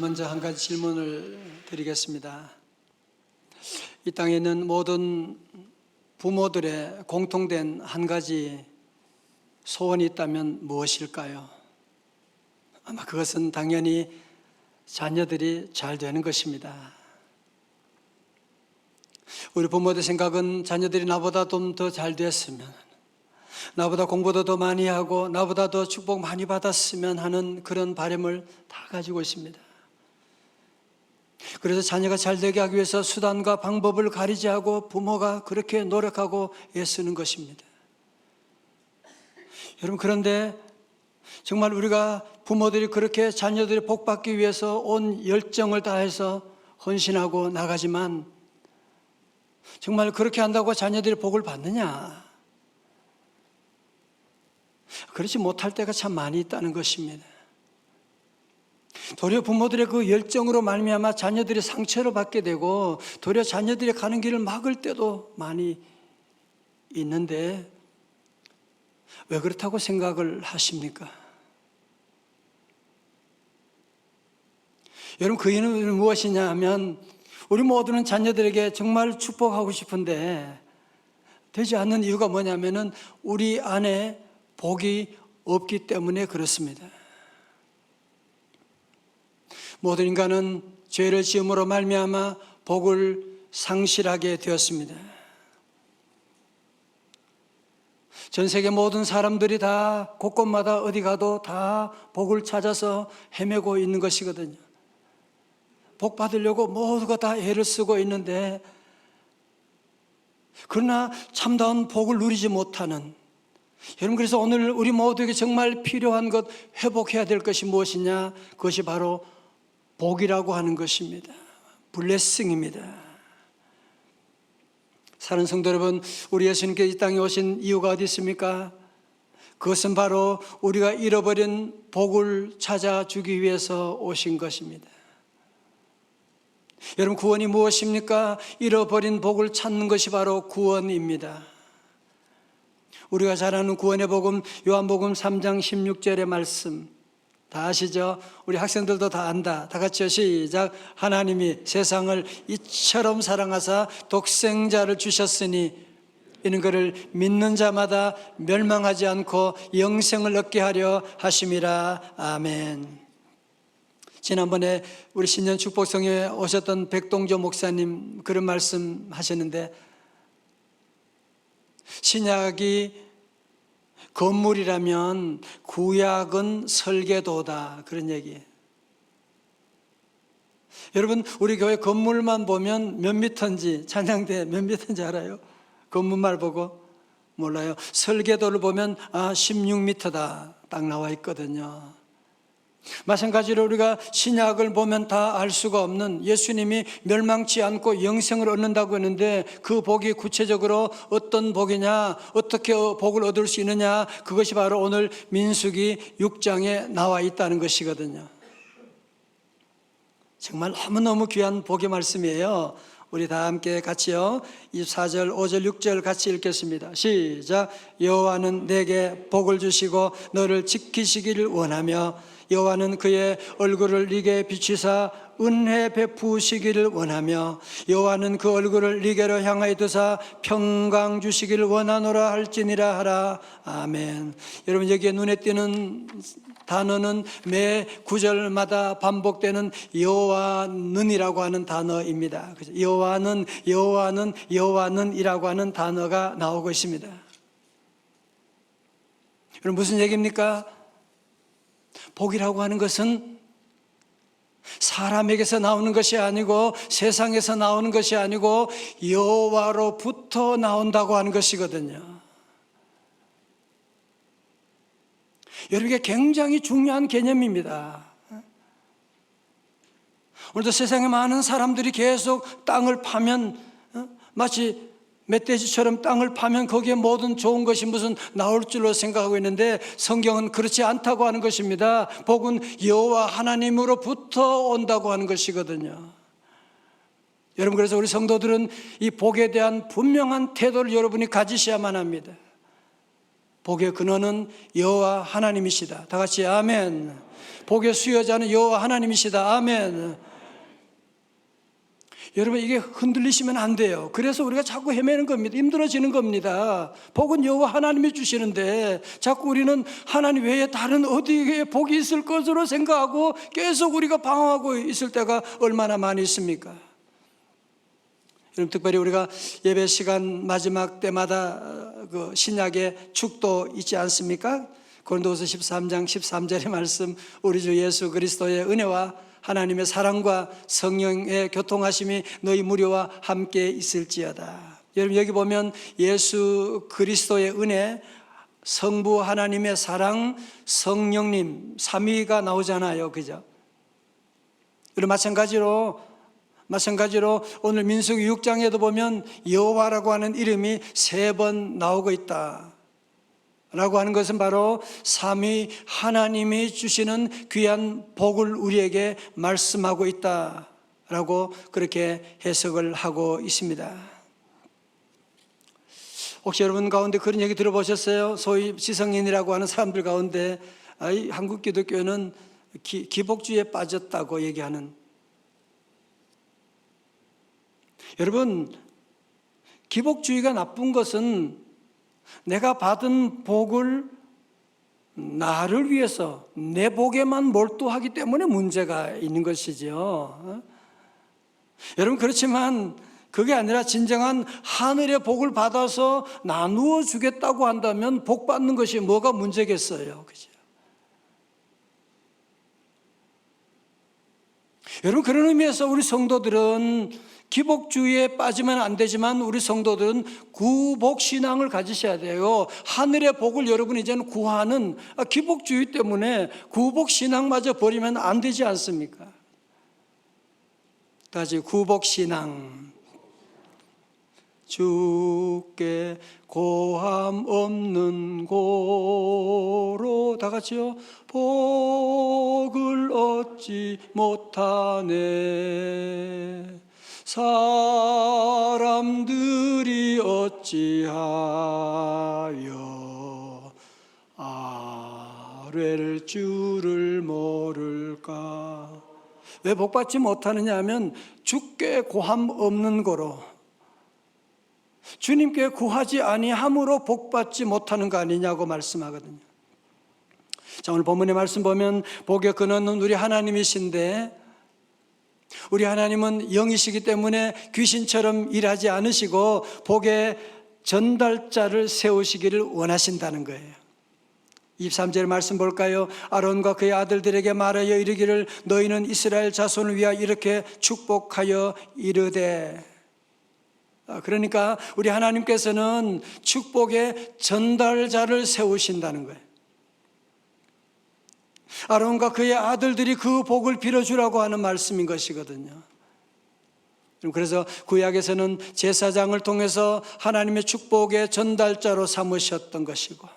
먼저 한 가지 질문을 드리겠습니다. 이 땅에 있는 모든 부모들의 공통된 한 가지 소원이 있다면 무엇일까요? 아마 그것은 당연히 자녀들이 잘 되는 것입니다. 우리 부모들 생각은 자녀들이 나보다 좀 더 잘 됐으면, 나보다 공부도 더 많이 하고 나보다 더 축복 많이 받았으면 하는 그런 바람을 다 가지고 있습니다. 그래서 자녀가 잘 되게 하기 위해서 수단과 방법을 가리지 않고 부모가 그렇게 노력하고 애쓰는 것입니다. 여러분, 그런데 정말 우리가 부모들이 그렇게 자녀들이 복받기 위해서 온 열정을 다해서 헌신하고 나가지만 정말 그렇게 한다고 자녀들이 복을 받느냐? 그렇지 못할 때가 참 많이 있다는 것입니다. 도리어 부모들의 그 열정으로 말미암아 자녀들이 상처를 받게 되고 도리어 자녀들이 가는 길을 막을 때도 많이 있는데 왜 그렇다고 생각을 하십니까? 여러분, 그 이유는 무엇이냐 하면 우리 모두는 자녀들에게 정말 축복하고 싶은데 되지 않는 이유가 뭐냐면은 우리 안에 복이 없기 때문에 그렇습니다. 모든 인간은 죄를 지음으로 말미암아 복을 상실하게 되었습니다. 전 세계 모든 사람들이 다 곳곳마다 어디 가도 다 복을 찾아서 헤매고 있는 것이거든요. 복 받으려고 모두가 다 애를 쓰고 있는데 그러나 참다운 복을 누리지 못하는, 여러분, 그래서 오늘 우리 모두에게 정말 필요한 것, 회복해야 될 것이 무엇이냐? 그것이 바로 복이라고 하는 것입니다. 블레싱입니다. 사랑하는 성도 여러분, 우리 예수님께서 이 땅에 오신 이유가 어디 있습니까? 그것은 바로 우리가 잃어버린 복을 찾아주기 위해서 오신 것입니다. 여러분, 구원이 무엇입니까? 잃어버린 복을 찾는 것이 바로 구원입니다. 우리가 잘 아는 구원의 복음, 요한복음 3장 16절의 말씀 다 아시죠? 우리 학생들도 다 안다. 다 같이요, 시작. 하나님이 세상을 이처럼 사랑하사 독생자를 주셨으니 이는 그를 믿는 자마다 멸망하지 않고 영생을 얻게 하려 하심이라. 아멘. 지난번에 우리 신년 축복성에 오셨던 백동조 목사님 그런 말씀 하셨는데, 신약이 건물이라면 구약은 설계도다, 그런 얘기예요. 여러분, 우리 교회 건물만 보면 몇 미터인지, 찬양대 몇 미터인지 알아요? 건물만 보고 몰라요. 설계도를 보면 16미터다 딱 나와 있거든요. 마찬가지로 우리가 신약을 보면 다 알 수가 없는, 예수님이 멸망치 않고 영생을 얻는다고 했는데 그 복이 구체적으로 어떤 복이냐, 어떻게 복을 얻을 수 있느냐, 그것이 바로 오늘 민수기 6장에 나와 있다는 것이거든요. 정말 너무너무 귀한 복의 말씀이에요. 우리 다 함께 같이요, 24절, 5절, 6절 같이 읽겠습니다. 시작. 여호와는 내게 복을 주시고 너를 지키시기를 원하며 여호와는 그의 얼굴을 네게 비추사 은혜 베푸시기를 원하며 여호와는 그 얼굴을 네게로 향하여 두사 평강 주시기를 원하노라 할지니라 하라. 아멘. 여러분, 여기에 눈에 띄는 단어는 매 구절마다 반복되는 여호와는이라고 하는 단어입니다. 여호와는 이라고 하는 단어가 나오고 있습니다. 여러분, 무슨 얘기입니까? 복이라고 하는 것은 사람에게서 나오는 것이 아니고 세상에서 나오는 것이 아니고 여호와로부터 나온다고 하는 것이거든요. 여러분, 이게 굉장히 중요한 개념입니다. 오늘도 세상에 많은 사람들이 계속 땅을 파면 마치 멧돼지처럼 땅을 파면 거기에 모든 좋은 것이 무슨 나올 줄로 생각하고 있는데 성경은 그렇지 않다고 하는 것입니다. 복은 여호와 하나님으로부터 온다고 하는 것이거든요. 여러분, 그래서 우리 성도들은 이 복에 대한 분명한 태도를 여러분이 가지셔야만 합니다. 복의 근원은 여호와 하나님이시다. 다 같이 아멘. 복의 수여자는 여호와 하나님이시다. 아멘. 여러분, 이게 흔들리시면 안 돼요. 그래서 우리가 자꾸 헤매는 겁니다. 힘들어지는 겁니다. 복은 여호와 하나님이 주시는데 자꾸 우리는 하나님 외에 다른 어디에 복이 있을 것으로 생각하고 계속 우리가 방황하고 있을 때가 얼마나 많이 있습니까? 여러분, 특별히 우리가 예배 시간 마지막 때마다 그 신약의 축도 있지 않습니까? 고린도후서 13장 13절의 말씀, 우리 주 예수 그리스도의 은혜와 하나님의 사랑과 성령의 교통하심이 너희 무리와 함께 있을지어다. 여러분, 여기 보면 예수 그리스도의 은혜, 성부 하나님의 사랑, 성령님 삼위가 나오잖아요. 그죠? 그리고 마찬가지로 오늘 민수기 6장에도 보면 여호와라고 하는 이름이 3번 나오고 있다 라고 하는 것은 바로 삼위 하나님이 주시는 귀한 복을 우리에게 말씀하고 있다라고 그렇게 해석을 하고 있습니다. 혹시 여러분 가운데 그런 얘기 들어보셨어요? 소위 지성인이라고 하는 사람들 가운데 한국 기독교는 기복주의에 빠졌다고 얘기하는. 여러분, 기복주의가 나쁜 것은 내가 받은 복을 나를 위해서 내 복에만 몰두하기 때문에 문제가 있는 것이죠. 여러분, 그렇지만 그게 아니라 진정한 하늘의 복을 받아서 나누어 주겠다고 한다면 복 받는 것이 뭐가 문제겠어요? 그죠? 여러분, 그런 의미에서 우리 성도들은 기복주의에 빠지면 안 되지만 우리 성도들은 구복신앙을 가지셔야 돼요. 하늘의 복을 여러분 이제는 구하는 기복주의 때문에 구복신앙마저 버리면 안 되지 않습니까? 다시 구복신앙. 주께 고함 없는 고로 다 같이요. 복을 얻지 못하네. 사람들이 어찌하여 아뢰를 줄을 모를까. 왜 복받지 못하느냐 하면 주께 고함 없는 거로, 주님께 구하지 아니함으로 복받지 못하는 거 아니냐고 말씀하거든요. 자, 오늘 본문의 말씀 보면 복의 근원은 우리 하나님이신데, 우리 하나님은 영이시기 때문에 귀신처럼 일하지 않으시고 복의 전달자를 세우시기를 원하신다는 거예요. 23절 말씀 볼까요? 아론과 그의 아들들에게 말하여 이르기를 너희는 이스라엘 자손을 위하여 이렇게 축복하여 이르되. 그러니까 우리 하나님께서는 축복의 전달자를 세우신다는 거예요. 아론과 그의 아들들이 그 복을 빌어주라고 하는 말씀인 것이거든요. 그래서 구약에서는 제사장을 통해서 하나님의 축복의 전달자로 삼으셨던 것이고,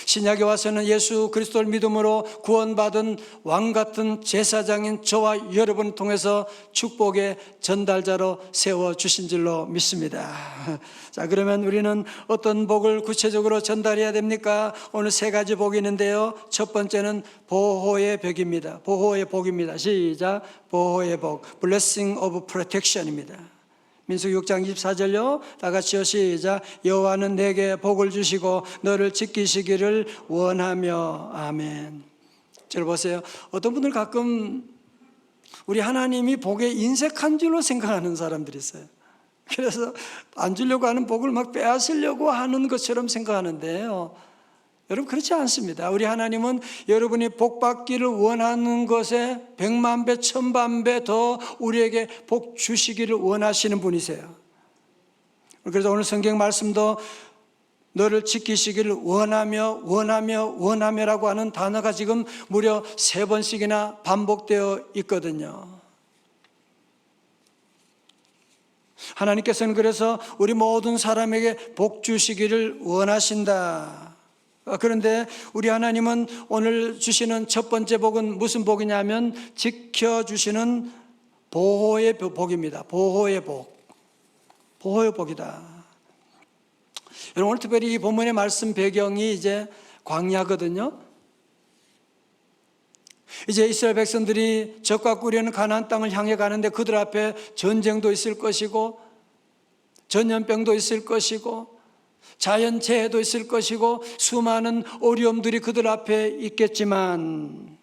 신약에 와서는 예수 그리스도를 믿음으로 구원받은 왕같은 제사장인 저와 여러분을 통해서 축복의 전달자로 세워주신 줄로 믿습니다. 자, 그러면 우리는 어떤 복을 구체적으로 전달해야 됩니까? 오늘 3가지 복이 있는데요. 첫 번째는 보호의 벽입니다. 보호의 복입니다. 시작. 보호의 복, Blessing of Protection입니다. 민수기 6장 24절요. 다 같이요. 시작. 여호와는 내게 복을 주시고 너를 지키시기를 원하며. 아멘. 저 보세요. 어떤 분들 가끔 우리 하나님이 복에 인색한 줄로 생각하는 사람들이 있어요. 그래서 안 주려고 하는 복을 막 빼앗으려고 하는 것처럼 생각하는데요. 여러분, 그렇지 않습니다. 우리 하나님은 여러분이 복 받기를 원하는 것에 100만 배, 1000만 배 더 우리에게 복 주시기를 원하시는 분이세요. 그래서 오늘 성경 말씀도 너를 지키시기를 원하며라고 하는 단어가 지금 무려 3번씩이나 반복되어 있거든요. 하나님께서는 그래서 우리 모든 사람에게 복 주시기를 원하신다. 그런데 우리 하나님은 오늘 주시는 첫 번째 복은 무슨 복이냐면 지켜주시는 보호의 복입니다. 보호의 복. 보호의 복이다. 여러분, 오늘 특별히 이 본문의 말씀 배경이 이제 광야거든요. 이제 이스라엘 백성들이 적과 꾸려는 가나안 땅을 향해 가는데 그들 앞에 전쟁도 있을 것이고 전염병도 있을 것이고 자연재해도 있을 것이고 수많은 어려움들이 그들 앞에 있겠지만,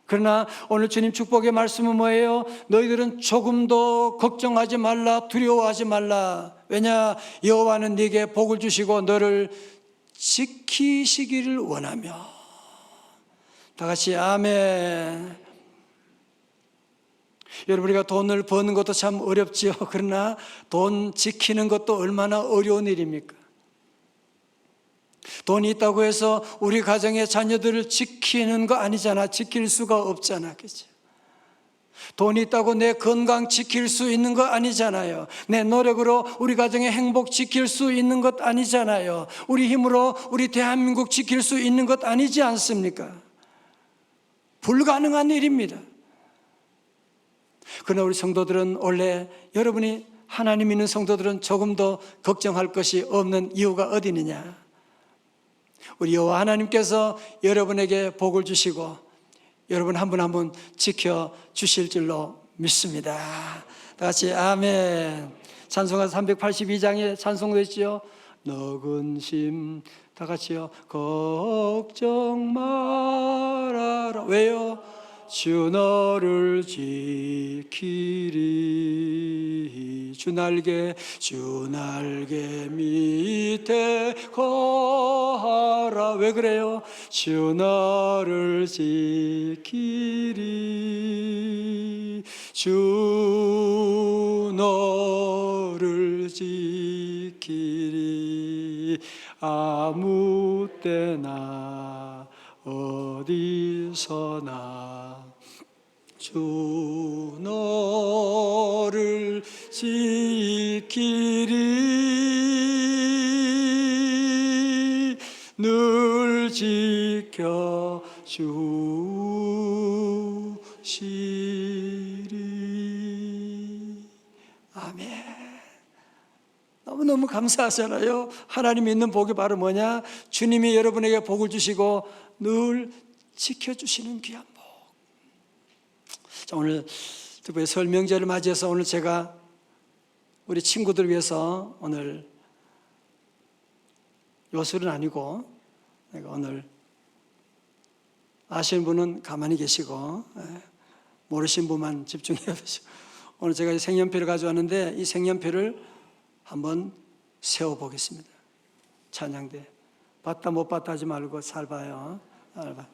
그러나 오늘 주님 축복의 말씀은 뭐예요? 너희들은 조금도 걱정하지 말라, 두려워하지 말라. 왜냐? 여호와는 네게 복을 주시고 너를 지키시기를 원하며. 다 같이 아멘. 여러분, 우리가 돈을 버는 것도 참 어렵지요. 그러나 돈 지키는 것도 얼마나 어려운 일입니까? 돈이 있다고 해서 우리 가정의 자녀들을 지키는 거 아니잖아. 지킬 수가 없잖아. 그죠? 돈이 있다고 내 건강 지킬 수 있는 거 아니잖아요. 내 노력으로 우리 가정의 행복 지킬 수 있는 것 아니잖아요. 우리 힘으로 우리 대한민국 지킬 수 있는 것 아니지 않습니까? 불가능한 일입니다. 그러나 우리 성도들은, 원래 여러분이 하나님 믿는 성도들은 조금 더 걱정할 것이 없는 이유가 어디 있느냐? 우리 여호와 하나님께서 여러분에게 복을 주시고 여러분 한 분 한 분 지켜주실 줄로 믿습니다. 다 같이 아멘. 찬송가 382장에 찬송도 있죠. 너 근심, 다 같이요. 걱정 말아라. 왜요? 주 너를 지키리. 주 날개 밑에 거하라. 왜 그래요? 주 너를 지키리. 주 너를 지키리. 아무 때나 어디서나 주 너를 지키리. 늘 지켜주시리. 아멘. 너무너무 감사하잖아요. 하나님 믿는 복이 바로 뭐냐? 주님이 여러분에게 복을 주시고 늘 지켜주시는 귀한 복. 자, 오늘 특별히 설 명절을 맞이해서 오늘 제가 우리 친구들 위해서 오늘 요술은 아니고, 내가 오늘 아시는 분은 가만히 계시고 모르신 분만 집중해야 되죠. 오늘 제가 색연필을 가져왔는데 이 색연필을 한번 세워보겠습니다. 찬양대. 봤다 못 봤다 하지 말고 잘 봐요. 잘 봐.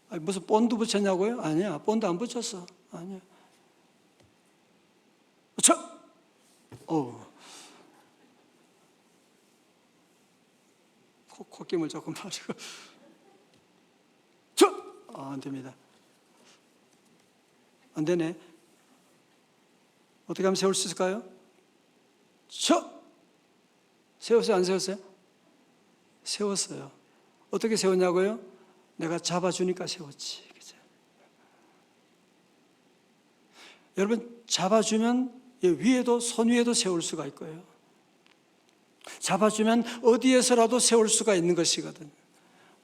아니, 무슨 본드 붙였냐고요? 아니야, 본드 안 붙였어. 아니야. 콧김을 조금 마시고. 안 됩니다. 안 되네. 어떻게 하면 세울 수 있을까요? 세웠어요? 안 세웠어요? 세웠어요. 어떻게 세웠냐고요? 내가 잡아주니까 세웠지. 그죠? 여러분, 잡아주면 위에도, 손 위에도 세울 수가 있고요. 잡아주면 어디에서라도 세울 수가 있는 것이거든요.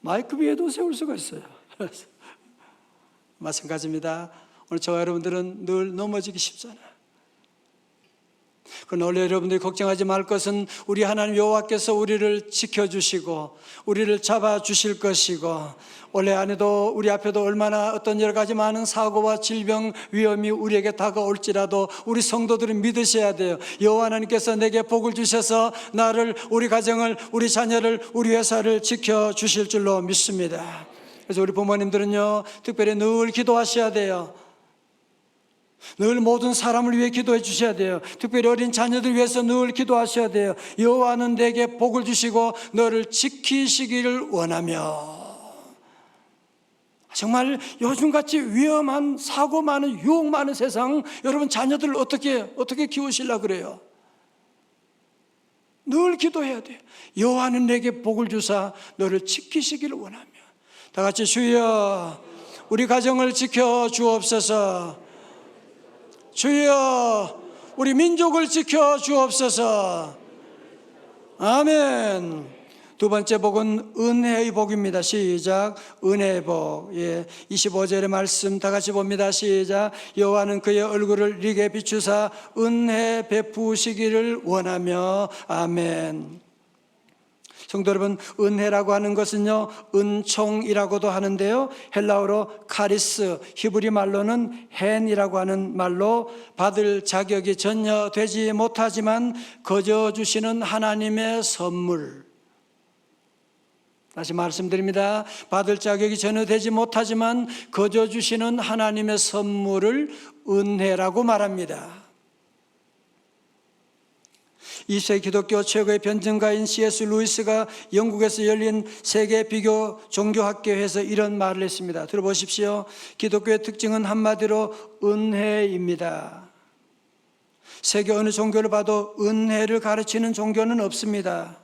마이크 위에도 세울 수가 있어요. 마찬가지입니다. 오늘 저와 여러분들은 늘 넘어지기 쉽잖아요. 그러나 원래 여러분들이 걱정하지 말 것은 우리 하나님 여호와께서 우리를 지켜주시고 우리를 잡아주실 것이고, 원래 안에도 우리 앞에도 얼마나 어떤 여러 가지 많은 사고와 질병 위험이 우리에게 다가올지라도 우리 성도들은 믿으셔야 돼요. 여호와 하나님께서 내게 복을 주셔서 나를, 우리 가정을, 우리 자녀를, 우리 회사를 지켜주실 줄로 믿습니다. 그래서 우리 부모님들은요, 특별히 늘 기도하셔야 돼요. 늘 모든 사람을 위해 기도해 주셔야 돼요. 특별히 어린 자녀들 위해서 늘 기도하셔야 돼요. 여호와는 내게 복을 주시고 너를 지키시기를 원하며. 정말 요즘같이 위험한, 사고 많은, 유혹 많은 세상, 여러분 자녀들을 어떻게 키우시려고 그래요? 늘 기도해야 돼요. 여호와는 내게 복을 주사 너를 지키시기를 원하며. 다 같이 주여 우리 가정을 지켜 주옵소서. 주여 우리 민족을 지켜 주옵소서. 아멘. 두 번째 복은 은혜의 복입니다. 시작. 은혜의 복. 25절의 말씀 다 같이 봅니다. 시작. 여호와는 그의 얼굴을 네게 비추사 은혜 베푸시기를 원하며. 아멘. 성도 여러분, 은혜라고 하는 것은요, 은총이라고도 하는데요, 헬라어로 카리스, 히브리 말로는 헨이라고 하는 말로 받을 자격이 전혀 되지 못하지만 거저 주시는 하나님의 선물. 다시 말씀드립니다. 받을 자격이 전혀 되지 못하지만 거저 주시는 하나님의 선물을 은혜라고 말합니다. 20세기 기독교 최고의 변증가인 C.S. 루이스가 영국에서 열린 세계 비교 종교학교에서 이런 말을 했습니다. 들어보십시오. 기독교의 특징은 한마디로 은혜입니다. 세계 어느 종교를 봐도 은혜를 가르치는 종교는 없습니다.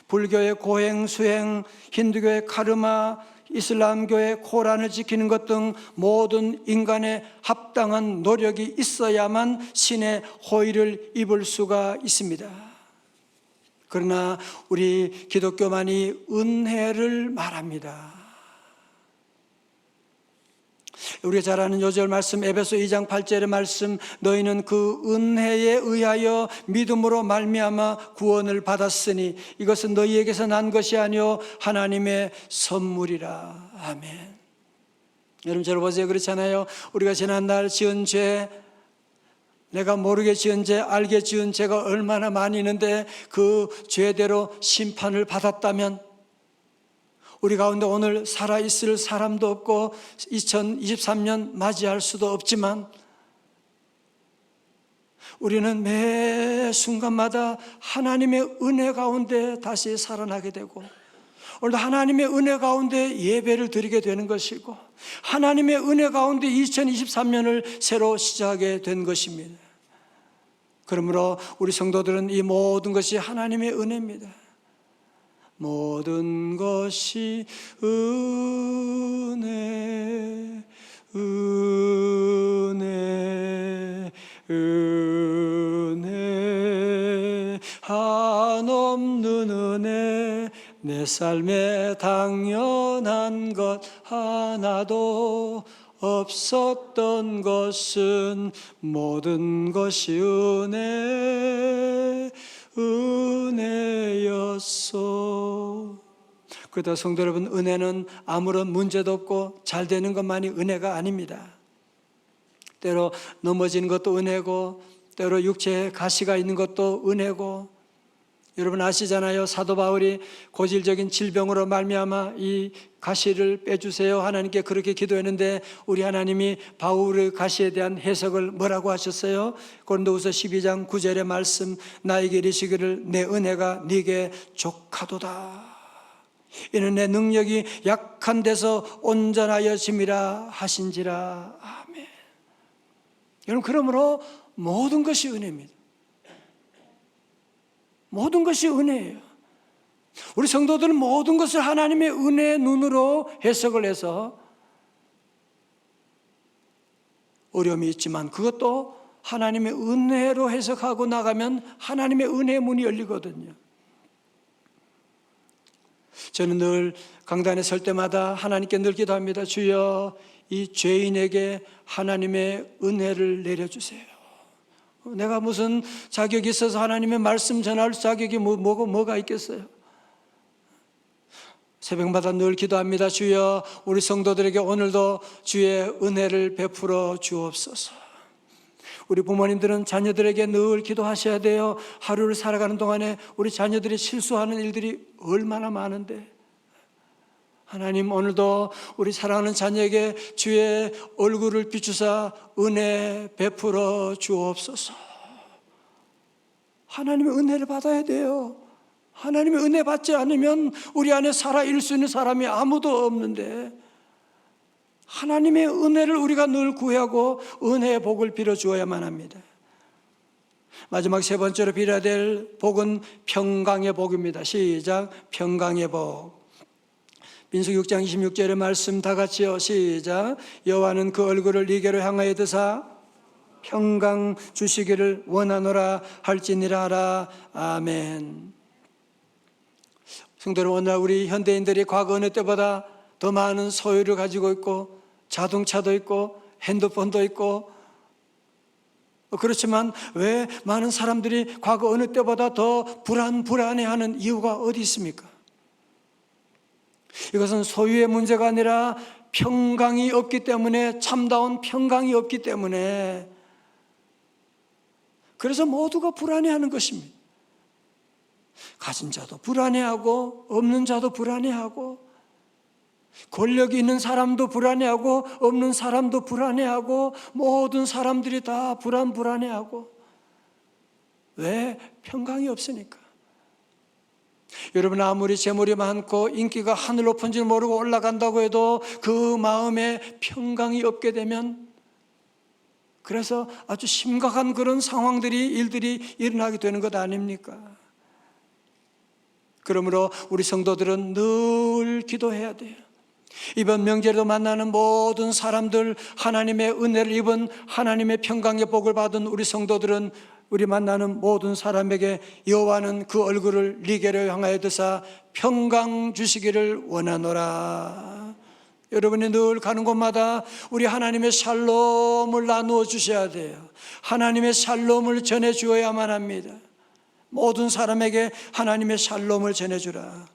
불교의 고행, 수행, 힌두교의 카르마, 이슬람교의 코란을 지키는 것 등 모든 인간의 합당한 노력이 있어야만 신의 호의를 입을 수가 있습니다. 그러나 우리 기독교만이 은혜를 말합니다. 우리가 잘 아는 요절 말씀, 에베소 2장 8절의 말씀, 너희는 그 은혜에 의하여 믿음으로 말미암아 구원을 받았으니 이것은 너희에게서 난 것이 아니요 하나님의 선물이라. 아멘. 여러분 저를 보세요. 그렇잖아요. 우리가 지난날 지은 죄, 내가 모르게 지은 죄, 알게 지은 죄가 얼마나 많이 있는데 그 죄대로 심판을 받았다면 우리 가운데 오늘 살아있을 사람도 없고 2023년 맞이할 수도 없지만 우리는 매 순간마다 하나님의 은혜 가운데 다시 살아나게 되고 오늘도 하나님의 은혜 가운데 예배를 드리게 되는 것이고 하나님의 은혜 가운데 2023년을 새로 시작하게 된 것입니다. 그러므로 우리 성도들은 이 모든 것이 하나님의 은혜입니다. 모든 것이 은혜, 은혜, 은혜, 한없는 은혜, 내 삶에 당연한 것 하나도 없었던 것은 모든 것이 은혜였소. 그러다 성도 여러분, 은혜는 아무런 문제도 없고 잘 되는 것만이 은혜가 아닙니다. 때로 넘어지는 것도 은혜고 때로 육체에 가시가 있는 것도 은혜고, 여러분 아시잖아요. 사도 바울이 고질적인 질병으로 말미암아 이 가시를 빼주세요 하나님께 그렇게 기도했는데 우리 하나님이 바울의 가시에 대한 해석을 뭐라고 하셨어요? 고린도후서 12장 9절의 말씀, 나에게 이르시기를 내 은혜가 네게 족하도다. 이는 내 능력이 약한 데서 온전하여짐이라 하신지라. 아멘. 여러분, 그러므로 모든 것이 은혜입니다. 모든 것이 은혜예요. 우리 성도들은 모든 것을 하나님의 은혜의 눈으로 해석을 해서 어려움이 있지만 그것도 하나님의 은혜로 해석하고 나가면 하나님의 은혜의 문이 열리거든요. 저는 늘 강단에 설 때마다 하나님께 늘 기도합니다. 주여, 이 죄인에게 하나님의 은혜를 내려주세요. 내가 무슨 자격이 있어서 하나님의 말씀 전할 자격이 뭐가 있겠어요? 새벽마다 늘 기도합니다. 주여, 우리 성도들에게 오늘도 주의 은혜를 베풀어 주옵소서. 우리 부모님들은 자녀들에게 늘 기도하셔야 돼요. 하루를 살아가는 동안에 우리 자녀들이 실수하는 일들이 얼마나 많은데, 하나님 오늘도 우리 사랑하는 자녀에게 주의 얼굴을 비추사 은혜 베풀어 주옵소서. 하나님의 은혜를 받아야 돼요. 하나님의 은혜 받지 않으면 우리 안에 살아있을 수 있는 사람이 아무도 없는데, 하나님의 은혜를 우리가 늘 구하고 은혜의 복을 빌어 주어야만 합니다. 마지막 세 번째로 빌어야 될 복은 평강의 복입니다. 시작. 평강의 복. 민수기 6장 26절의 말씀 다 같이요. 시작. 여호와는 그 얼굴을 네게로 향하여 드사 평강 주시기를 원하노라 할지니라 하라. 아멘. 성도 여러분, 오늘날 우리 현대인들이 과거 어느 때보다 더 많은 소유를 가지고 있고 자동차도 있고 핸드폰도 있고, 그렇지만 왜 많은 사람들이 과거 어느 때보다 더 불안해하는 이유가 어디 있습니까? 이것은 소유의 문제가 아니라 평강이 없기 때문에, 참다운 평강이 없기 때문에, 그래서 모두가 불안해하는 것입니다. 가진 자도 불안해하고 없는 자도 불안해하고, 권력이 있는 사람도 불안해하고 없는 사람도 불안해하고, 모든 사람들이 다 불안해하고. 왜? 평강이 없으니까. 여러분, 아무리 재물이 많고 인기가 하늘 높은 줄 모르고 올라간다고 해도 그 마음에 평강이 없게 되면, 그래서 아주 심각한 그런 상황들이, 일들이 일어나게 되는 것 아닙니까? 그러므로 우리 성도들은 늘 기도해야 돼요. 이번 명절에도 만나는 모든 사람들, 하나님의 은혜를 입은, 하나님의 평강의 복을 받은 우리 성도들은 우리 만나는 모든 사람에게 여호와는 그 얼굴을 니게로 향하여 드사 평강 주시기를 원하노라. 여러분이 늘 가는 곳마다 우리 하나님의 샬롬을 나누어 주셔야 돼요. 하나님의 샬롬을 전해 주어야만 합니다. 모든 사람에게 하나님의 샬롬을 전해주라.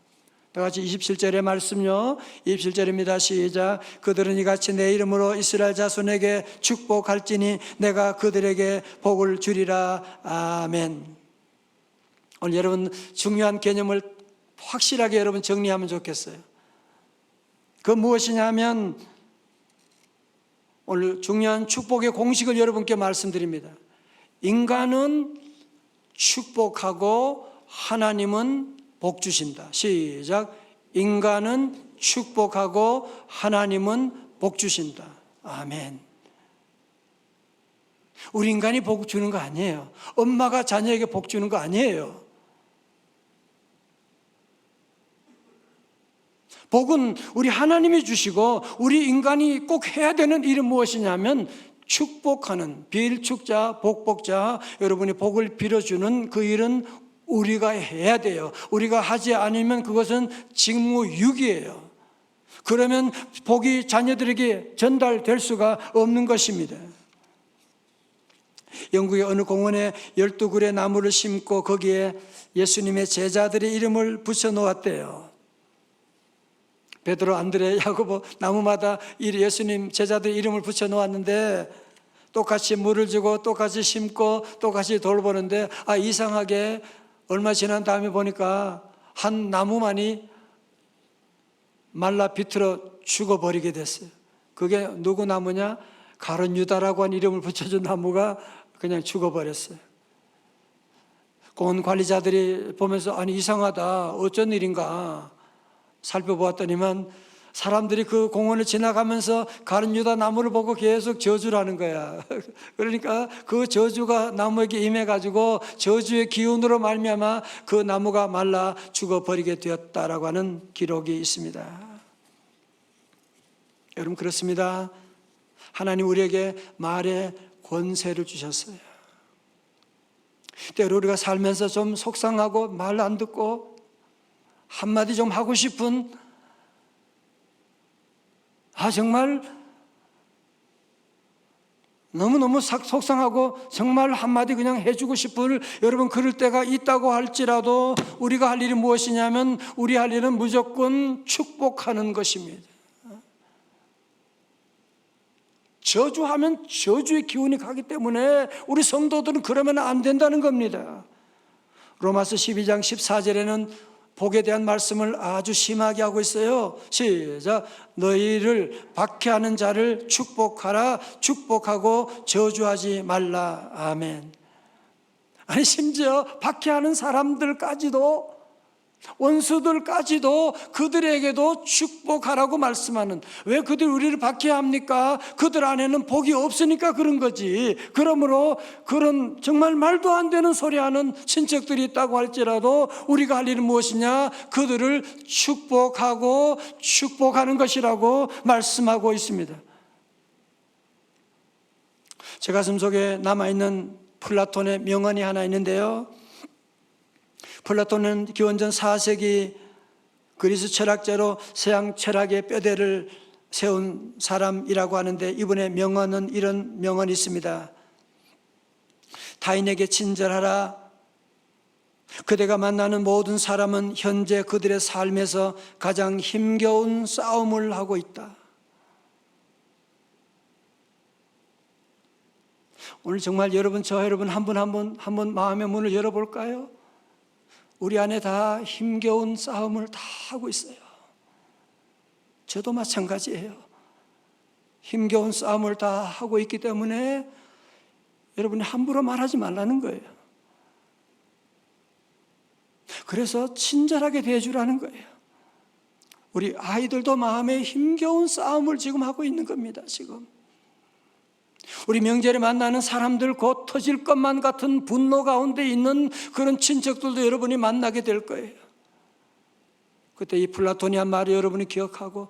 다 같이 27절의 말씀요, 27절입니다. 시작. 그들은 이같이 내 이름으로 이스라엘 자손에게 축복할지니 내가 그들에게 복을 주리라. 아멘. 오늘 여러분 중요한 개념을 확실하게 여러분 정리하면 좋겠어요. 그 무엇이냐 하면, 오늘 중요한 축복의 공식을 여러분께 말씀드립니다. 인간은 축복하고 하나님은 복 주신다. 시작. 인간은 축복하고 하나님은 복 주신다. 아멘. 우리 인간이 복 주는 거 아니에요. 엄마가 자녀에게 복 주는 거 아니에요. 복은 우리 하나님이 주시고, 우리 인간이 꼭 해야 되는 일은 무엇이냐면 축복하는, 빌축자, 복복자, 여러분이 복을 빌어주는 그 일은 우리가 해야 돼요. 우리가 하지 않으면 그것은 직무유기예요. 그러면 복이 자녀들에게 전달될 수가 없는 것입니다. 영국의 어느 공원에 12그루의 나무를 심고 거기에 예수님의 제자들의 이름을 붙여 놓았대요. 베드로, 안드레, 야고보 나무마다 예수님 제자들의 이름을 붙여 놓았는데, 똑같이 물을 주고 똑같이 심고 똑같이 돌보는데, 이상하게 얼마 지난 다음에 보니까 한 나무만이 말라 비틀어 죽어버리게 됐어요. 그게 누구 나무냐? 가룟 유다라고 한 이름을 붙여준 나무가 그냥 죽어버렸어요. 공원 관리자들이 보면서 이상하다, 어쩐 일인가 살펴보았더니만 사람들이 그 공원을 지나가면서 가룟 유다 나무를 보고 계속 저주를 하는 거야. 그러니까 그 저주가 나무에게 임해가지고 저주의 기운으로 말미암아 그 나무가 말라 죽어버리게 되었다라고 하는 기록이 있습니다. 여러분, 그렇습니다. 하나님 우리에게 말의 권세를 주셨어요. 때로 우리가 살면서 좀 속상하고 말 안 듣고 한마디 좀 하고 싶은, 정말 너무너무 속상하고 정말 한마디 그냥 해주고 싶을, 여러분 그럴 때가 있다고 할지라도 우리가 할 일이 무엇이냐면, 우리 할 일은 무조건 축복하는 것입니다. 저주하면 저주의 기운이 가기 때문에 우리 성도들은 그러면 안 된다는 겁니다. 로마서 12장 14절에는 복에 대한 말씀을 아주 심하게 하고 있어요. 시작. 너희를 박해하는 자를 축복하라. 축복하고 저주하지 말라. 아멘. 심지어 박해하는 사람들까지도, 원수들까지도 그들에게도 축복하라고 말씀하는, 왜 그들 우리를 박해합니까? 그들 안에는 복이 없으니까 그런 거지. 그러므로 그런 정말 말도 안 되는 소리하는 친척들이 있다고 할지라도 우리가 할 일은 무엇이냐? 그들을 축복하고 축복하는 것이라고 말씀하고 있습니다. 제 가슴 속에 남아있는 플라톤의 명언이 하나 있는데요. 플라톤은 기원전 4세기 그리스 철학자로 서양 철학의 뼈대를 세운 사람이라고 하는데, 이분의 명언은 이런 명언이 있습니다. 타인에게 친절하라. 그대가 만나는 모든 사람은 현재 그들의 삶에서 가장 힘겨운 싸움을 하고 있다. 오늘 정말 여러분, 저 여러분 한 분 한 분 마음의 문을 열어볼까요? 우리 안에 다 힘겨운 싸움을 다 하고 있어요. 저도 마찬가지예요. 힘겨운 싸움을 다 하고 있기 때문에 여러분이 함부로 말하지 말라는 거예요. 그래서 친절하게 대해주라는 거예요. 우리 아이들도 마음에 힘겨운 싸움을 지금 하고 있는 겁니다. 지금 우리 명절에 만나는 사람들, 곧 터질 것만 같은 분노 가운데 있는 그런 친척들도 여러분이 만나게 될 거예요. 그때 이 플라톤이 한 말을 여러분이 기억하고,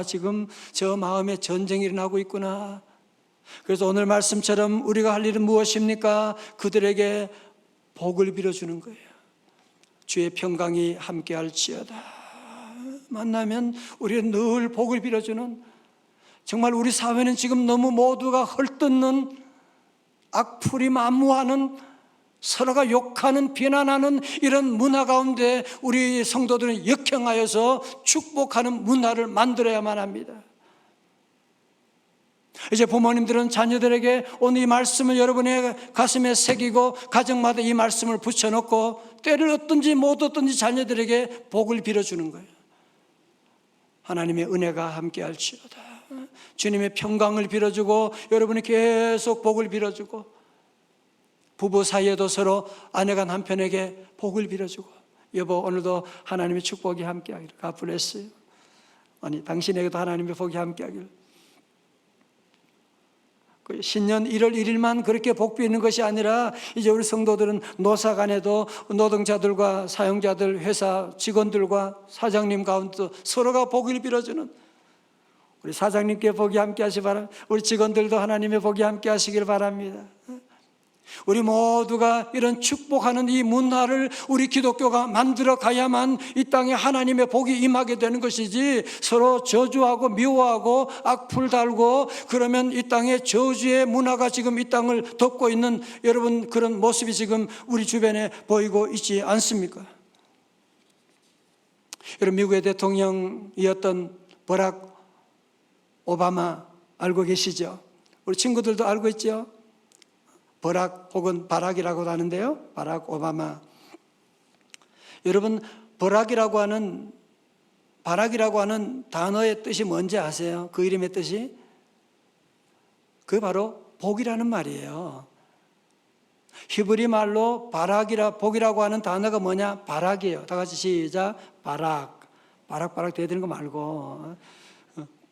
지금 저 마음에 전쟁이 일어나고 있구나. 그래서 오늘 말씀처럼 우리가 할 일은 무엇입니까? 그들에게 복을 빌어주는 거예요. 주의 평강이 함께할지어다. 만나면 우리는 늘 복을 빌어주는, 정말 우리 사회는 지금 너무 모두가 헐뜯는, 악풀이 만무하는, 서로가 욕하는, 비난하는 이런 문화 가운데 우리 성도들은 역행하여서 축복하는 문화를 만들어야만 합니다. 이제 부모님들은 자녀들에게 오늘 이 말씀을 여러분의 가슴에 새기고 가정마다 이 말씀을 붙여놓고 때를 얻든지 못 얻든지 자녀들에게 복을 빌어주는 거예요. 하나님의 은혜가 함께할지어다. 주님의 평강을 빌어주고 여러분이 계속 복을 빌어주고, 부부 사이에도 서로 아내가 남편에게 복을 빌어주고, 여보 오늘도 하나님의 축복이 함께하기를. God bless you. 아니 당신에게도 하나님의 복이 함께하기를. 신년 1월 1일만 그렇게 복 비는 것이 아니라 이제 우리 성도들은 노사 간에도 노동자들과 사용자들, 회사 직원들과 사장님 가운데도 서로가 복을 빌어주는, 우리 사장님께 복이 함께 하시기 바랍니다. 우리 직원들도 하나님의 복이 함께 하시길 바랍니다. 우리 모두가 이런 축복하는 이 문화를 우리 기독교가 만들어 가야만 이 땅에 하나님의 복이 임하게 되는 것이지, 서로 저주하고 미워하고 악플 달고 그러면 이 땅에 저주의 문화가 지금 이 땅을 덮고 있는 여러분, 그런 모습이 지금 우리 주변에 보이고 있지 않습니까? 여러분, 미국의 대통령이었던 버락 오바마 알고 계시죠? 우리 친구들도 알고 있죠? 버락 혹은 바락이라고도 하는데요, 바락 오바마. 여러분, 바락이라고 하는 단어의 뜻이 뭔지 아세요? 그 이름의 뜻이? 그게 바로 복이라는 말이에요. 히브리 말로 복이라고 하는 단어가 뭐냐? 바락이에요. 다 같이 시작. 바락. 바락 대드는 거 말고,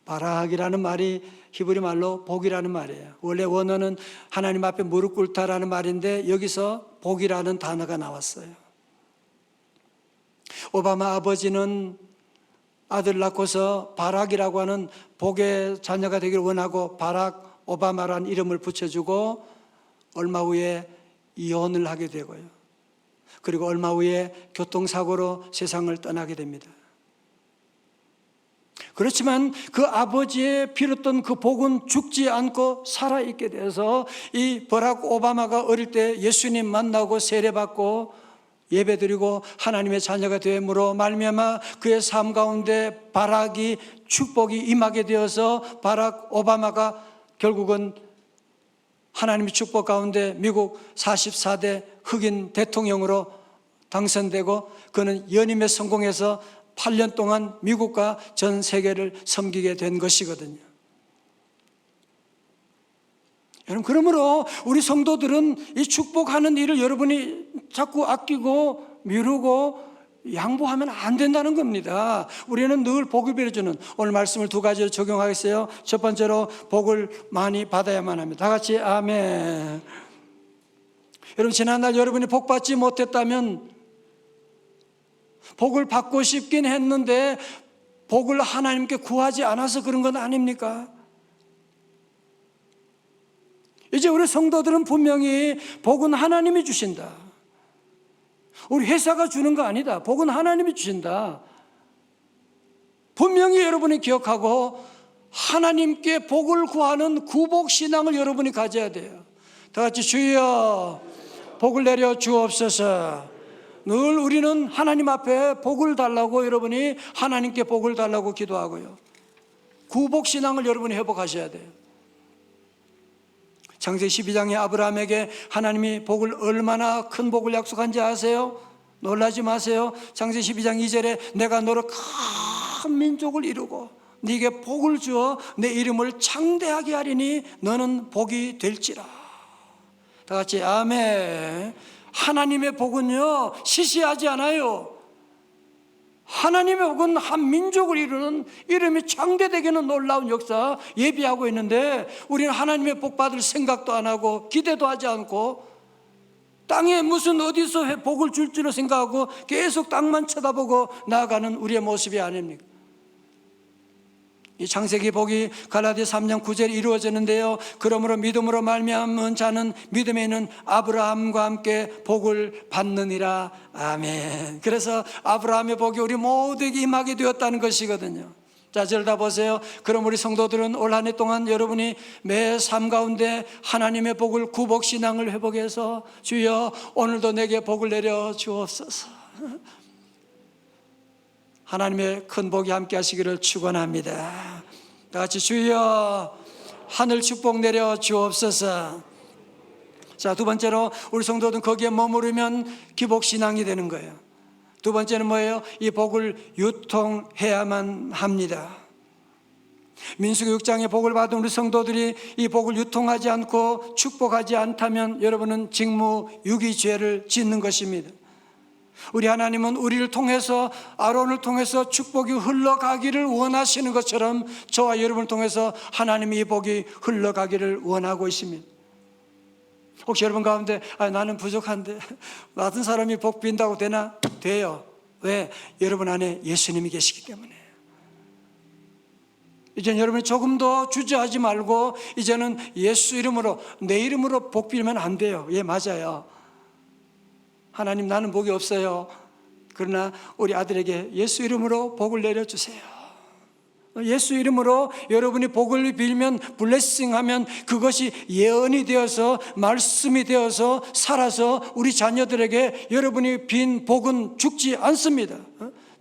바락이라는 말이 히브리 말로 복이라는 말이에요. 원래 원어는 하나님 앞에 무릎 꿇다라는 말인데 여기서 복이라는 단어가 나왔어요. 오바마 아버지는 아들 낳고서 바락이라고 하는 복의 자녀가 되기를 원하고 바락 오바마라는 이름을 붙여주고, 얼마 후에 이혼을 하게 되고요. 그리고 얼마 후에 교통사고로 세상을 떠나게 됩니다. 그렇지만 그 아버지의 빌었던 그 복은 죽지 않고 살아있게 돼서 이 버락 오바마가 어릴 때 예수님 만나고 세례받고 예배드리고 하나님의 자녀가 됨으로 말미암아 그의 삶 가운데 바락이, 축복이 임하게 되어서 바락 오바마가 결국은 하나님의 축복 가운데 미국 44대 흑인 대통령으로 당선되고, 그는 연임에 성공해서 8년 동안 미국과 전 세계를 섬기게 된 것이거든요. 여러분, 그러므로 우리 성도들은 이 축복하는 일을 여러분이 자꾸 아끼고 미루고 양보하면 안 된다는 겁니다. 우리는 늘 복을 빌어주는, 오늘 말씀을 두 가지로 적용하겠어요. 첫 번째로 복을 많이 받아야만 합니다. 다 같이 아멘. 여러분, 지난날 여러분이 복 받지 못했다면, 복을 받고 싶긴 했는데 복을 하나님께 구하지 않아서 그런 건 아닙니까? 이제 우리 성도들은 분명히 복은 하나님이 주신다. 우리 회사가 주는 거 아니다. 복은 하나님이 주신다. 분명히 여러분이 기억하고 하나님께 복을 구하는 구복신앙을 여러분이 가져야 돼요. 다 같이 주여 복을 내려 주옵소서. 늘 우리는 하나님 앞에 복을 달라고 여러분이 하나님께 복을 달라고 기도하고요. 구복신앙을 여러분이 회복하셔야 돼요. 창세기 12장에 아브라함에게 하나님이 복을 얼마나 큰 복을 약속한지 아세요? 놀라지 마세요. 창세기 12장 2절에 내가 너로 큰 민족을 이루고 네게 복을 주어 내 이름을 창대하게 하리니 너는 복이 될지라. 다 같이 아멘. 하나님의 복은요 시시하지 않아요. 하나님의 복은 한 민족을 이루는 이름이 창대되게는 놀라운 역사 예비하고 있는데 우리는 하나님의 복 받을 생각도 안 하고 기대도 하지 않고 땅에 무슨 어디서 복을 줄 줄을 생각하고 계속 땅만 쳐다보고 나아가는 우리의 모습이 아닙니까? 이 창세기 복이 갈라디아 3장 9절에 이루어졌는데요. 그러므로 믿음으로 말미암은 자는 믿음에 있는 아브라함과 함께 복을 받느니라. 아멘. 그래서 아브라함의 복이 우리 모두에게 임하게 되었다는 것이거든요. 자, 저를 보세요. 그럼 우리 성도들은 올 한 해 동안 여러분이 매 삶 가운데 하나님의 복을 구복신앙을 회복해서 주여 오늘도 내게 복을 내려 주옵소서. 하나님의 큰 복이 함께 하시기를 축원합니다. 다 같이 주여 하늘 축복 내려 주옵소서. 자, 두 번째로 우리 성도들은 거기에 머무르면 기복신앙이 되는 거예요. 두 번째는 뭐예요? 이 복을 유통해야만 합니다. 민수기 6장의 복을 받은 우리 성도들이 이 복을 유통하지 않고 축복하지 않다면 여러분은 직무유기죄를 짓는 것입니다. 우리 하나님은 우리를 통해서 아론을 통해서 축복이 흘러가기를 원하시는 것처럼 저와 여러분을 통해서 하나님이 이 복이 흘러가기를 원하고 있습니다. 혹시 여러분 가운데 나는 부족한데 나 같은 사람이 복 빈다고 되나? 돼요. 왜? 여러분 안에 예수님이 계시기 때문에. 이제는 여러분이 조금 더 주저하지 말고 이제는 예수 이름으로 내 이름으로 복 빌면 안 돼요. 예, 맞아요. 하나님 나는 복이 없어요. 그러나 우리 아들에게 예수 이름으로 복을 내려주세요. 예수 이름으로 여러분이 복을 빌면 블레싱하면 그것이 예언이 되어서 말씀이 되어서 살아서 우리 자녀들에게 여러분이 빈 복은 죽지 않습니다.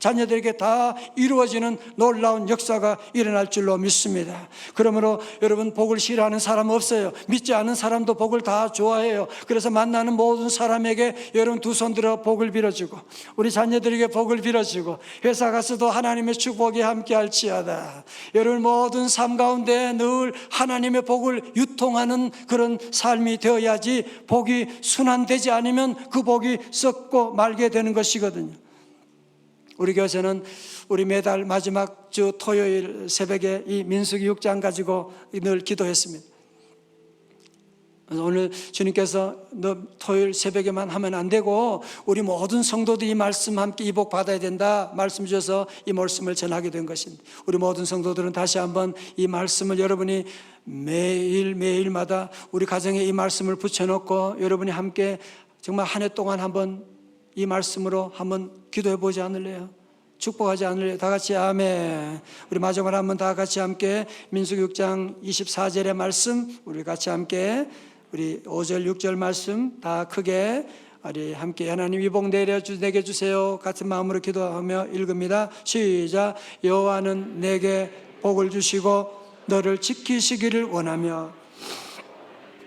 자녀들에게 다 이루어지는 놀라운 역사가 일어날 줄로 믿습니다. 그러므로 여러분 복을 싫어하는 사람 없어요. 믿지 않은 사람도 복을 다 좋아해요. 그래서 만나는 모든 사람에게 여러분 두 손 들어 복을 빌어주고 우리 자녀들에게 복을 빌어주고 회사 가서도 하나님의 축복이 함께 할지어다. 여러분 모든 삶 가운데 늘 하나님의 복을 유통하는 그런 삶이 되어야지 복이 순환되지 않으면 그 복이 썩고 말게 되는 것이거든요. 우리 교회에서는 우리 매달 마지막 주 토요일 새벽에 이 민수기 6장 가지고 늘 기도했습니다. 오늘 주님께서 너 토요일 새벽에만 하면 안 되고 우리 모든 성도들이 이 말씀 함께 이 복 받아야 된다 말씀 주셔서 이 말씀을 전하게 된 것입니다. 우리 모든 성도들은 다시 한번 이 말씀을 여러분이 매일마다 우리 가정에 이 말씀을 붙여놓고 여러분이 함께 정말 한 해 동안 한번 이 말씀으로 한번 기도해 보지 않을래요? 축복하지 않을래요? 다 같이 아멘. 우리 마지막으로 한번 다 같이 함께 민수기 6장 24절의 말씀 우리 같이 함께 우리 5절 6절 말씀 다 크게 우리 함께 하나님 이 복 내게 주세요 같은 마음으로 기도하며 읽습니다. 시작. 여호와는 내게 복을 주시고 너를 지키시기를 원하며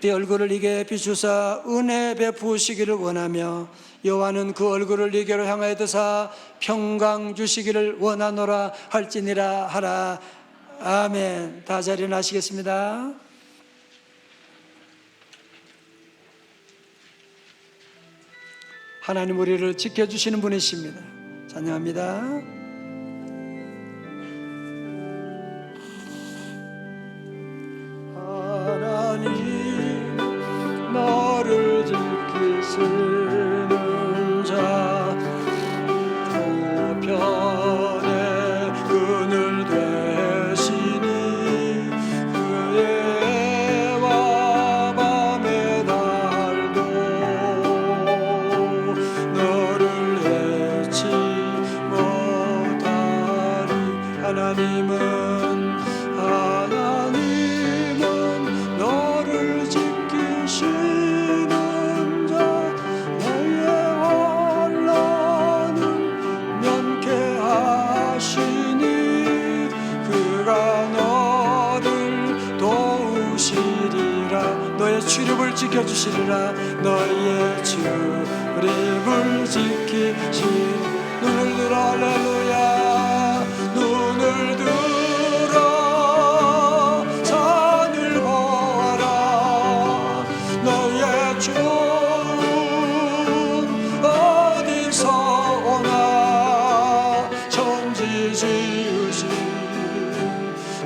네 얼굴을 네게 비추사 은혜 베푸시기를 원하며 여호와는 그 얼굴을 네게로 향하여 드사 평강 주시기를 원하노라 할지니라 하라. 아멘. 다 자리에 나시겠습니다. 하나님 우리를 지켜주시는 분이십니다. 찬양합니다. 하나님 나를 지키시는 자 우편에 그늘 되시니 그의 애와 출입을 지켜주시리라. 너희의 출입을 지키시. 눈을 들어 할렐루야. 눈을 들어 산을 보아라. 너희의 주 어디서 오나. 천지 지으신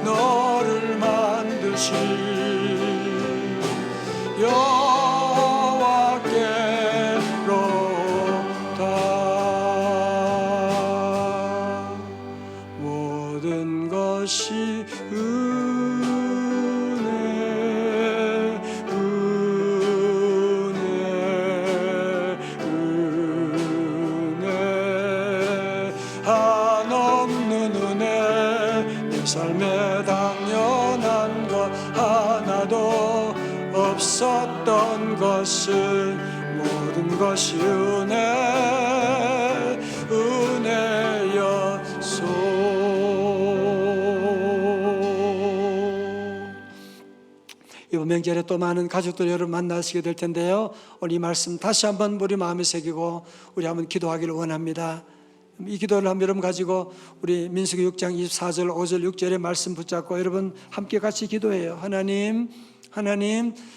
너를 만드신 여호와께로다. 모든 것이 은혜 한없는 은혜. 내 삶에 당연한 것 하나도 없었던 것은 모든 것이 은혜였소. 이번 명절에 또 많은 가족들 여러분 만나시게 될 텐데요, 오늘 이 말씀 다시 한번 우리 마음에 새기고 우리 한번 기도하기를 원합니다. 이 기도를 한번 여러분 가지고 우리 민수기 6장 24절 5절 6절의 말씀 붙잡고 여러분 함께 같이 기도해요. 하나님,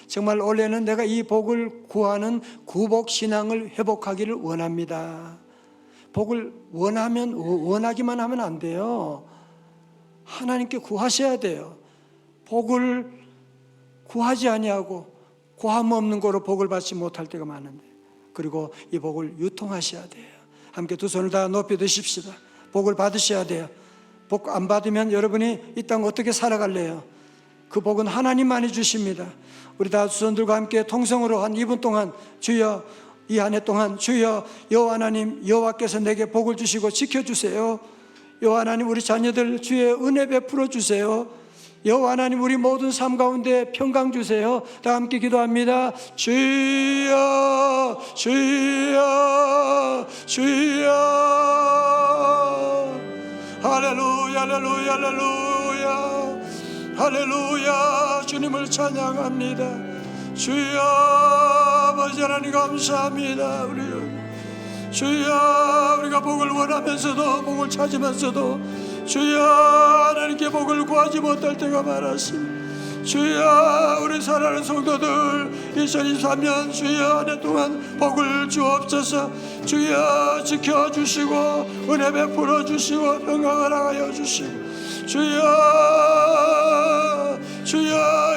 정말 올해는 내가 이 복을 구하는 구복 신앙을 회복하기를 원합니다. 복을 원하기만 하면 안 돼요. 하나님께 구하셔야 돼요. 복을 구하지 아니하고 구함 없는 거로 복을 받지 못할 때가 많은데, 그리고 이 복을 유통하셔야 돼요. 함께 두 손을 다 높이 드십시다. 복을 받으셔야 돼요. 복 안 받으면 여러분이 이 땅 어떻게 살아갈래요? 그 복은 하나님만이 주십니다. 우리 다 두 손 들고 함께 통성으로 한 2분 동안 주여, 이 한 해 동안 주여, 여호와 하나님, 여호와께서 내게 복을 주시고 지켜주세요. 여호와 하나님, 우리 자녀들 주의 은혜 베풀어 주세요. 여호와 하나님, 우리 모든 삶 가운데 평강 주세요. 다 함께 기도합니다. 주여, 주여, 주여. 할렐루야, 할렐루야, 할렐루야, 할렐루야. 주님을 찬양합니다. 주여, 아버지 하나님 감사합니다. 우리 주여, 우리가 복을 원하면서도 복을 찾으면서도 주여 하나님께 복을 구하지 못할 때가 많았습니다. 주여, 우리 사랑하는 성도들 2023년 주여 한 해 동안 복을 주옵소서. 주여 지켜주시고 은혜 베풀어 주시고 평강을 하여 주시고 주여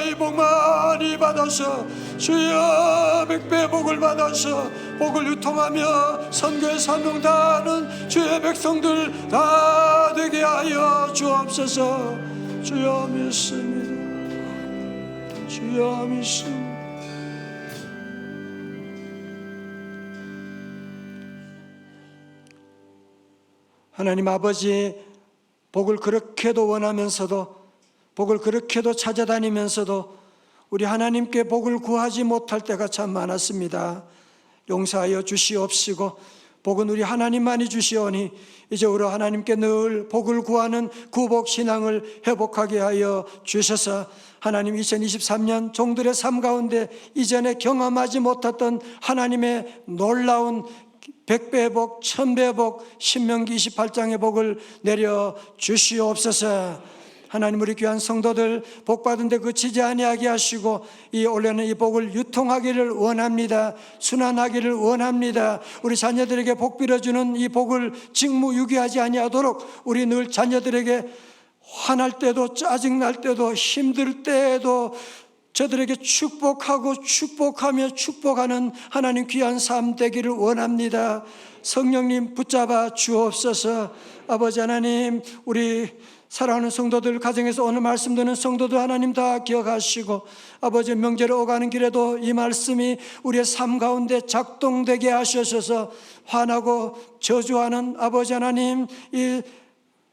이 복 많이 받아서 주여 백배 복을 받아서 복을 유통하며 선교의 사명 다하는 주의 백성들 다 되게 하여 주옵소서. 주여 믿습니다. 주여 믿습니다. 하나님 아버지, 복을 그렇게도 원하면서도 복을 그렇게도 찾아다니면서도 우리 하나님께 복을 구하지 못할 때가 참 많았습니다. 용서하여 주시옵시고 복은 우리 하나님만이 주시오니 이제 우리 하나님께 늘 복을 구하는 구복 신앙을 회복하게 하여 주셔서 하나님 2023년 종들의 삶 가운데 이전에 경험하지 못했던 하나님의 놀라운 100배의 복, 1000배의 복, 신명기 28장의 복을 내려 주시옵소서. 하나님, 우리 귀한 성도들 복받은 데 그치지 아니하게 하시고 이 올해는 이 복을 유통하기를 원합니다. 순환하기를 원합니다. 우리 자녀들에게 복 빌어주는 이 복을 직무유기하지 아니하도록 우리 늘 자녀들에게 화날 때도 짜증날 때도 힘들 때에도 저들에게 축복하고 축복하며 축복하는 하나님 귀한 삶 되기를 원합니다. 성령님 붙잡아 주옵소서. 아버지 하나님, 우리 사랑하는 성도들 가정에서 오늘 말씀 듣는 성도들 하나님 다 기억하시고 아버지 명절에 오가는 길에도 이 말씀이 우리의 삶 가운데 작동되게 하셔서 화나고 저주하는 아버지 하나님 이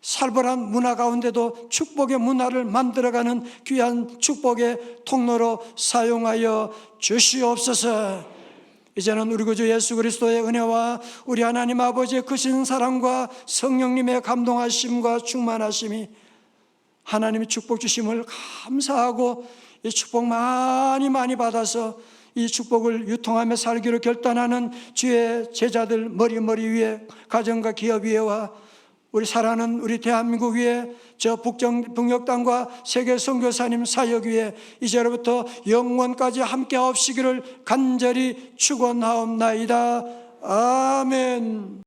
살벌한 문화 가운데도 축복의 문화를 만들어가는 귀한 축복의 통로로 사용하여 주시옵소서. 이제는 우리 구주 예수 그리스도의 은혜와 우리 하나님 아버지의 크신 사랑과 성령님의 감동하심과 충만하심이 하나님의 축복 주심을 감사하고 이 축복 많이 많이 받아서 이 축복을 유통하며 살기로 결단하는 주의 제자들 머리 위에, 가정과 기업 위에와 우리 사랑하는 우리 대한민국 위에, 저 북녘 땅과 세계 선교사님 사역 위에 이제로부터 영원까지 함께 하옵시기를 간절히 축원하옵나이다. 아멘.